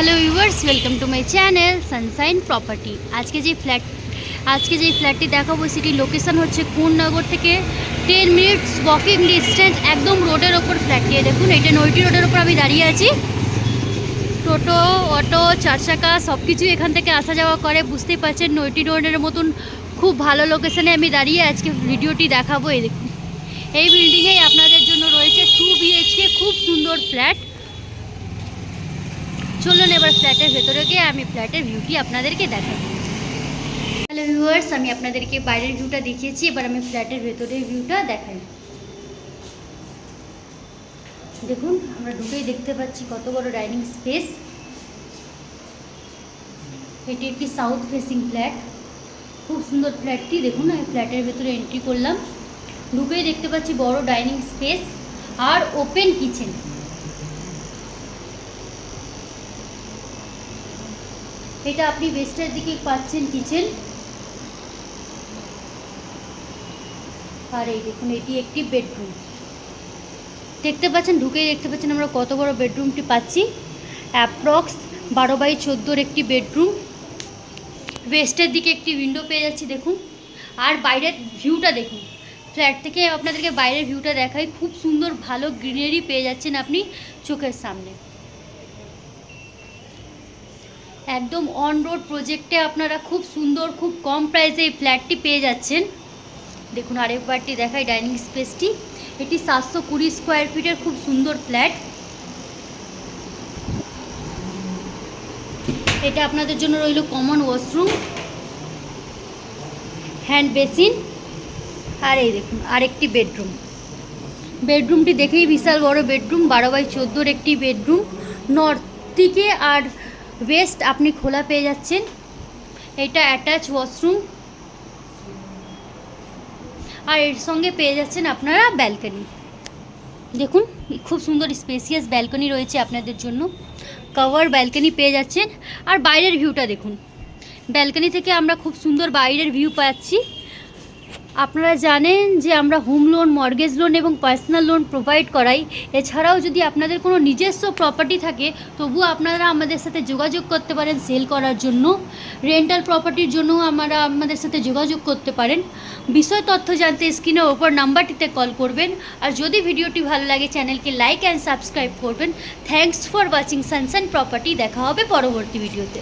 Hello viewers, welcome to my channel Sunshine property. আজকে যে ফ্ল্যাটটি দেখাবো সেটির লোকেশন হচ্ছে কোন্নগর থেকে 10 মিনিটস ওয়াকিং ডিস্টেন্স, একদম রোডের ওপর ফ্ল্যাটটি। দেখুন, এটা নৈটি রোডের ওপর আমি দাঁড়িয়ে আছি। টোটো, অটো, চার চাকা সব কিছু এখান থেকে আসা যাওয়া করে। বুঝতেই পারছেন নৈটি রোডের মতন খুব ভালো লোকেশনে আমি দাঁড়িয়ে আজকে ভিডিওটি দেখাবো। এই দেখুন, এই বিল্ডিংয়েই আপনাদের জন্য রয়েছে 2 BHK খুব সুন্দর ফ্ল্যাট। চলুন এবার ফ্ল্যাটের ভেতরে গিয়ে আমি ফ্ল্যাটের ভিউটি আপনাদেরকে দেখাবো। হ্যালো ভিউয়ার্স, আমি আপনাদেরকে বাইরের ভিউটা দেখিয়েছি, এবার আমি ফ্ল্যাটের ভেতরের ভিউটা দেখাই। দেখুন, আমরা ঢুকেই দেখতে পাচ্ছি কত বড় ডাইনিং স্পেস। এটি একটি সাউথ ফেসিং ফ্ল্যাট, খুব সুন্দর ফ্ল্যাটটি। দেখুন, আমি ফ্ল্যাটের ভেতরে এন্ট্রি করলাম, ঢুকেই দেখতে পাচ্ছি বড় ডাইনিং স্পেস আর ওপেন কিচেন। এটা আপনি ওয়েস্টের দিকে পাচ্ছেন কিচেন। আর এই দেখুন, এটি একটি বেডরুম। দেখতে পাচ্ছেন, ঢুকেই দেখতে পাচ্ছেন আমরা কত বড় বেডরুমটি পাচ্ছি। অ্যাপ্রক্স 12x14 একটি বেডরুম। ওয়েস্টের দিকে একটি উইন্ডো পেয়ে যাচ্ছি দেখুন। আর বাইরের ভিউটা দেখুন, ফ্ল্যাট থেকে আপনাদেরকে বাইরের ভিউটা দেখাই। খুব সুন্দর ভালো গ্রিনারি পেয়ে যাচ্ছেন আপনি চোখের সামনে। একদম অন রোড প্রজেক্টে আপনারা খুব সুন্দর, খুব কম প্রাইসে এই ফ্ল্যাটটি পেয়ে যাচ্ছেন। দেখুন, আরেকবারটি দেখাই ডাইনিং স্পেসটি। এটি 720 স্কোয়ার ফিটের খুব সুন্দর ফ্ল্যাট। এটা আপনাদের জন্য রইল কমন ওয়াশরুম, হ্যান্ড বেসিন। আর এই দেখুন আরেকটি বেডরুম। বেডরুমটি দেখেই বিশাল বড় বেডরুম, 12x14 একটি বেডরুম। নর্থ দিকে আর ওয়েস্ট আপনি খোলা পেয়ে যাচ্ছেন। এটা অ্যাটাচ ওয়াশরুম, আর এর সঙ্গে পেয়ে যাচ্ছেন আপনারা ব্যালকনি। দেখুন, খুব সুন্দর স্পেসিয়াস ব্যালকনি রয়েছে আপনাদের জন্য। কভার ব্যালকনি পেয়ে যাচ্ছেন। আর বাইরের ভিউটা দেখুন, ব্যালকনি থেকে আমরা খুব সুন্দর বাইরের ভিউ পাচ্ছি। আপনারা জানেন যে আমরা হোম লোন, মর্গেজ লোন এবং পার্সোনাল লোন প্রোভাইড করাই। এছাড়াও যদি আপনাদের কোনো নিজস্ব প্রপার্টি থাকে তবুও আপনারা আমাদের সাথে যোগাযোগ করতে পারেন সেল করার জন্য। রেন্টাল প্রপার্টির জন্যও আমাদের সাথে যোগাযোগ করতে পারেন। বিষয় তথ্য জানতে স্ক্রিনের ওপর নাম্বারটিতে কল করবেন। আর যদি ভিডিওটি ভালো লাগে চ্যানেলকে লাইক অ্যান্ড সাবস্ক্রাইব করবেন। Thanks for watching Sunshine property. দেখা হবে পরবর্তী ভিডিওতে।